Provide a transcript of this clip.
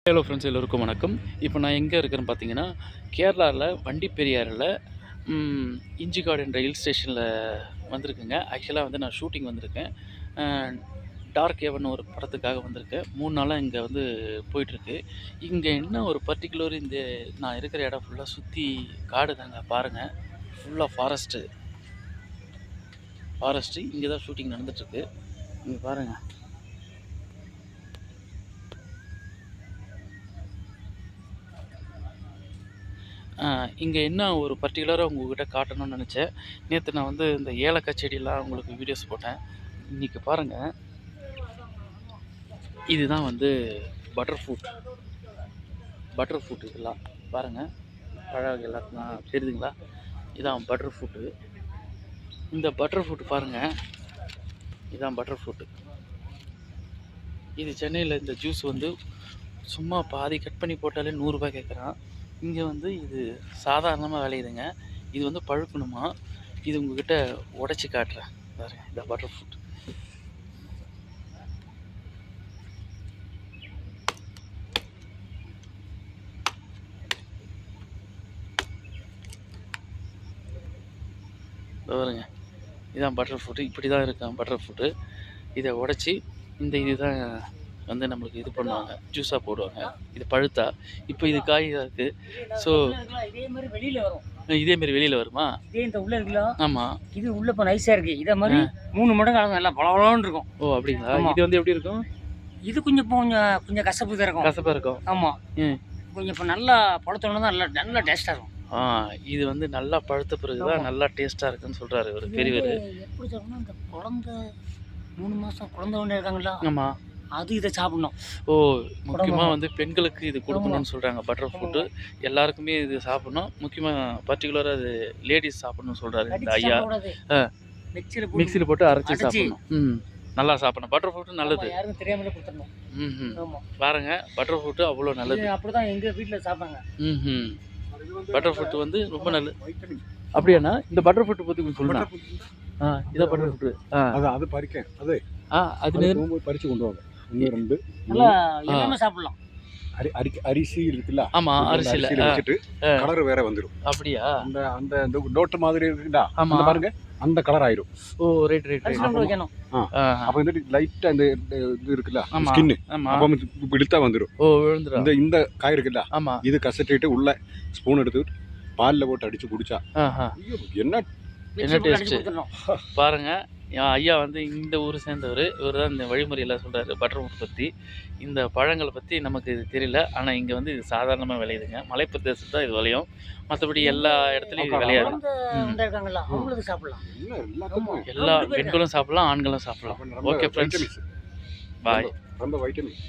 Hello friends, எல்லோருக்கும் வணக்கம். இப்போ நான் எங்கே இருக்கிறேன்னு பார்த்தீங்கன்னா, கேரளாவில் வண்டிப்பெரியாறில் இஞ்சிக்காடு என்ற ஹில் ஸ்டேஷனில் வந்திருக்குங்க. ஆக்சுவலாக வந்து நான் ஷூட்டிங் வந்திருக்கேன். டார்க் ஹெவன் ஒரு படத்துக்காக வந்திருக்கேன். 3 நாளாக இங்கே வந்து போயிட்டுருக்கு. இங்கே என்ன ஒரு பர்ட்டிகுலர், இந்த நான் இருக்கிற இடம் ஃபுல்லாக சுற்றி காடு தாங்க. பாருங்கள், ஃபுல்லாக ஃபாரஸ்ட்டு. இங்கே தான் ஷூட்டிங் நடந்துகிட்ருக்கு. இங்கே பாருங்கள். இங்கே என்ன ஒரு பர்ட்டிகுலராக உங்கள்கிட்ட காட்டணும்னு நினச்சேன். நேற்று நான் வந்து இந்த ஏலக்காய் செடியெல்லாம் உங்களுக்கு வீடியோஸ் போட்டேன். இன்றைக்கி பாருங்கள், இதுதான் வந்து பட்டர் ஃப்ரூட். இதெல்லாம் பாருங்கள், பழம் எல்லாத்துலாம் தெரியுதுங்களா? இதான் பட்டர் ஃப்ரூட்டு. இந்த பட்டர் ஃப்ரூட் பாருங்கள், இதான் பட்டர் ஃப்ரூட்டு. இது சென்னையில் இந்த ஜூஸ் வந்து சும்மா பாதி கட் பண்ணி போட்டாலே 100 ரூபாய் கேட்குறான். இங்கே வந்து இது சாதாரணமாக விளையுதுங்க. இது வந்து பழுக்கணுமா? இது உங்ககிட்ட உடச்சி காட்டுறேன் பாருங்க. இந்த பட்டர் ஃப்ரூட் பாருங்க. இதுதான் பட்டர் ஃப்ரூட்டு. இப்படி தான் இருக்கான் பட்டர் ஃப்ரூட்டு. இதை உடச்சி இதுதான் வந்து நம்மளுக்கு இது பண்ணுவாங்க, ஜூஸாக போடுவாங்க. இது பழுத்தா. இப்போ இது காயாக இருக்குது. ஸோ இதேமாரி வெளியில் வருமா? இதே இந்த உள்ள இருக்கலாம். ஆமாம், இது உள்ள இப்போ நைஸாக இருக்குது. இதை மாதிரி 3 மடங்கு அளவு நல்லா பளபளன்னு இருக்கும். ஓ அப்படிங்களா? இது வந்து எப்படி இருக்கும்? இது கொஞ்சம் கசப்பு தான் இருக்கும். கசப்பாக இருக்கும். ஆமாம், கொஞ்சம் இப்போ நல்லா பழுத்தோன்னு தான் நல்லா டேஸ்ட்டாக இருக்கும். இது வந்து நல்லா பழுத்த பிறகு தான் நல்லா டேஸ்ட்டாக இருக்குன்னு சொல்கிறாரு ஒரு பெரியவர். எப்படி சொல்லணும்னா, இந்த குழந்தை 3 மாதம் குழந்தை ஒன்று இருக்காங்களா? ஆமாம், அது இதை சாப்பிடணும். ஓ, முக்கியமாக வந்து பெண்களுக்கு இது கொடுக்கணும்னு சொல்கிறாங்க. பட்டர் ஃப்ரூட்டு எல்லாருக்குமே இது சாப்பிடணும். முக்கியமாக பர்டிகுலராக அது லேடிஸ் சாப்பிடணும்னு சொல்கிறாரு இந்த ஐயா. மிக்சியில் போட்டு அரைச்சி சாப்பிடணும். நல்லா சாப்பிடணும். பட்டர் ஃப்ரூட்டு நல்லது. யாருக்கும் தெரியாமலே கொடுத்துடணும். பாருங்க, பட்டர் ஃப்ரூட்டு அவ்வளோ நல்லது. அப்படிதான் எங்கள் வீட்டில் சாப்பிட்டாங்க. பட்டர் ஃப்ரூட் வந்து ரொம்ப நல்லது. அப்படியாண்ணா, இந்த பட்டர் ஃப்ரூட் பற்றி கொஞ்சம் சொல்லுங்க. இதான் பட்டர் ஃப்ரூட்டு. அது பறிக்கேன். அது பறித்து கொண்டு வாங்க. நல்லா எல்லாமே சாப்பிடலாம். அரிசி இருக்குல்ல? ஆமா, அரிசியில வச்சுட்டு கலர் வேற வந்துடும். அப்படியா? அந்த அந்த நோட்டு மாதிரி இருக்குடா, அந்த பாருங்க, அந்த கலர் ஆயிடும். ஓ ரைட். அப்ப இந்த லைட்டா இந்த இது இருக்குல்ல, ஸ்கின், அப்ப இழுத்தா வந்துடும். ஓ, விழுந்துரும். இந்த காய் இருக்குல்ல, ஆமா, இது கசட்டிட்டு உள்ள ஸ்பூன் எடுத்து பால்ல போட்டு அடிச்சு குடிச்சா என்ன டேஸ்ட் பாருங்க. ஐயா வந்து இந்த ஊரை சேர்ந்தவர். இவர் தான் இந்த வழிமுறையெல்லாம் சொல்கிறாரு பட்டர் ஃப்ரூட் பற்றி. இந்த பழங்களை பற்றி நமக்கு இது தெரியல. ஆனால் இங்கே வந்து இது சாதாரணமாக விளையுதுங்க. மலைப்பிரதேசம் தான் இது விளையும். மற்றபடி எல்லா இடத்துலையும் இது விளையாது. எல்லா பெண்களும் சாப்பிடலாம், ஆண்களும் சாப்பிடலாம். ஓகே ஃப்ரெண்ட்ஸ், பாய். ரொம்ப வைட்டமின்.